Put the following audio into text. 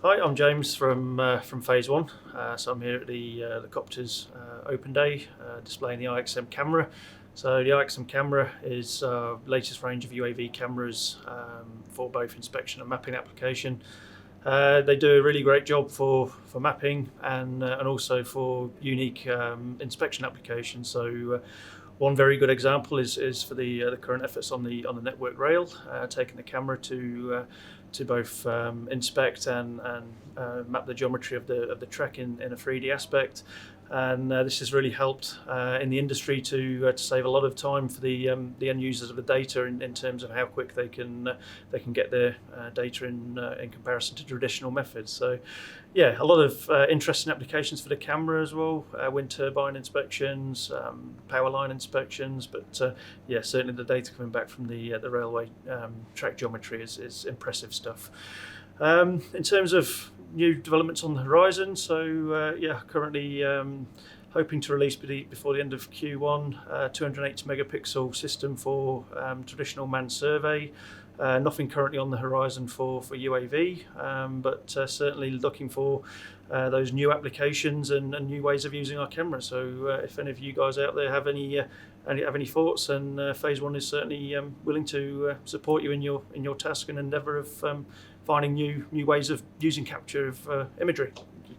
Hi, I'm James from Phase One. So I'm here at the Copter's Open Day, displaying the IXM camera. So the IXM camera is latest range of UAV cameras for both inspection and mapping application. They do a really great job for mapping and also for unique inspection applications. So one very good example is for the current efforts on the network rail, taking the camera to both inspect and map the geometry of the track in a 3D aspect. And this has really helped in the industry to save a lot of time for the end users of the data in terms of how quick they can get their data in comparison to traditional methods. So, yeah, a lot of interesting applications for the camera as well. Wind turbine inspections, power line inspections, but yeah, certainly the data coming back from the railway track geometry is impressive stuff. In terms of new developments on the horizon, so yeah, currently hoping to release before the end of Q1 280 megapixel system for traditional manned survey. Nothing currently on the horizon for UAV, but certainly looking for those new applications and new ways of using our camera. So if any of you guys out there have any thoughts, and Phase One is certainly willing to support you in your task and endeavour of finding new ways of using capture of imagery.